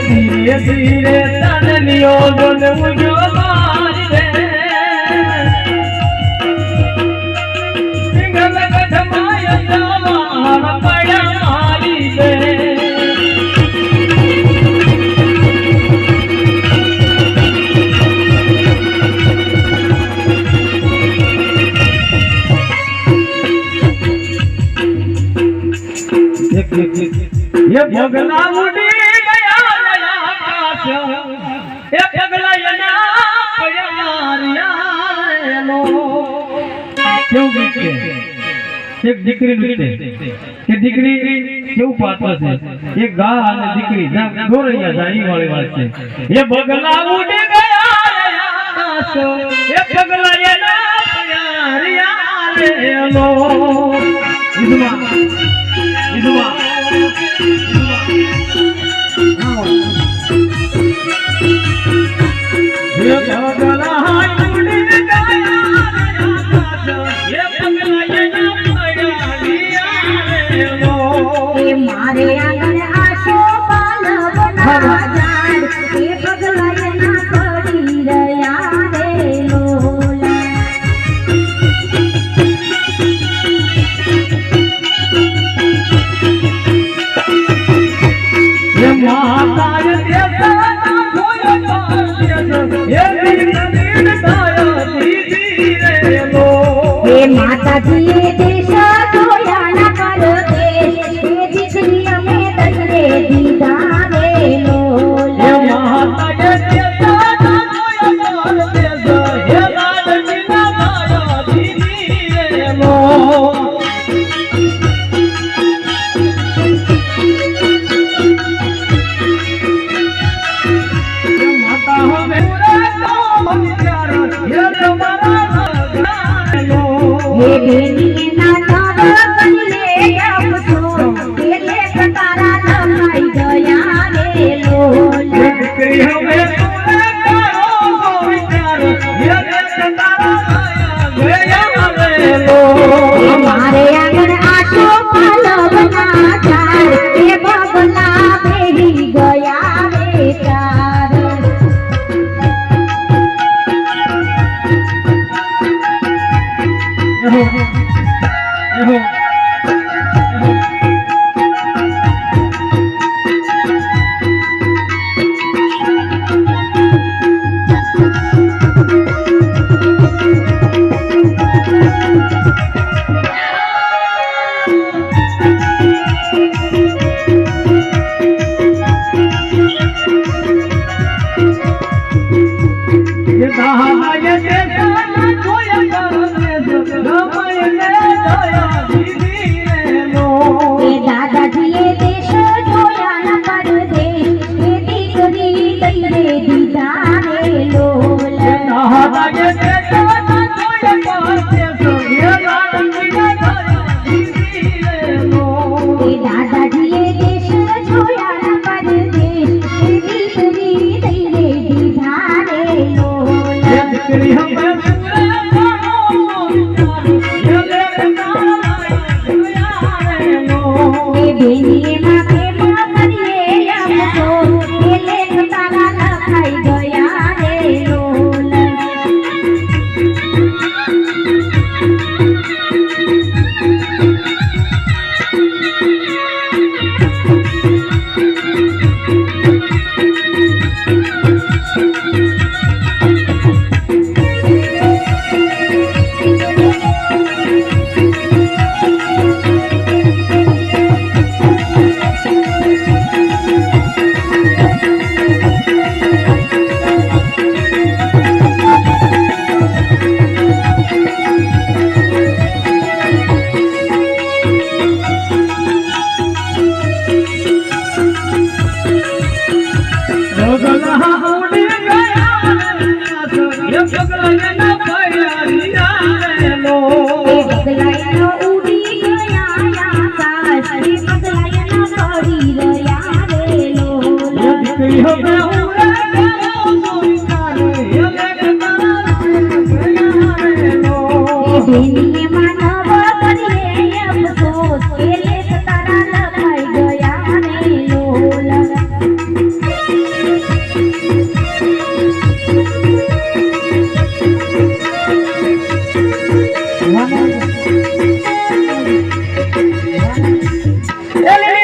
धीरे धीरे तन लियो दोन मुझो मार दे सिंगल कठमाया जावा पड़ा मारी दे ये भगला उड़ी गया आकाश ये भगला यना प्यार यारो क्यों गीते एक દીકરી લૂટે કે દીકરી કેવું પાત્ર છે એક ગા અને દીકરી દોરૈયા જાય વાળી વાત છે ये भगला उड़ी गया आकाश ये भगला यना प्यार यारो इदुमा ये भगला उड़ी गया आकाश ये भगला यना प्यार यारो ये मारे आंगन आशो पाल बना जाड़ ये भगला यना पड़ी रया रे लोला ये माता ये देसा खोया पास ये दिन ताया दीदी रे लो ये माता जी ये देश जोया न कर देश ये दिखरी हमें तजरे दीदा रे लोला ये माता ये देसा खोया पास ये लाल बिना ताया दीदी रे लो ये बेनी ना तारा बनिए अब तो ये ले तारा लमाई गया रे लोला दिकरी हमें तूने करो विचार ये तारा गया रे लो हमारे आंगन आशो पाल बना जाड़ ये भगला बेही गया रे तार ये कहा ये देसा खोया पास लमाई ले दया दीदी रे लो ये दादाजी ये देश जोया न कर देश ये दिकरी तैरे दीदा रे लोला कहा ये देसा खोया पास ये लाल बिना ताया दीदी रे लो ये दादाजी ये देश जोया न कर देश ये दिकरी तैरे दीदा रे लोला ये दिकरी हमें पूरे करो विचार ये तारा गया रे लो ये बेनी माँ के माँ करिए हमको ये लेख तारा लखाई गया रे लोला એ લીલી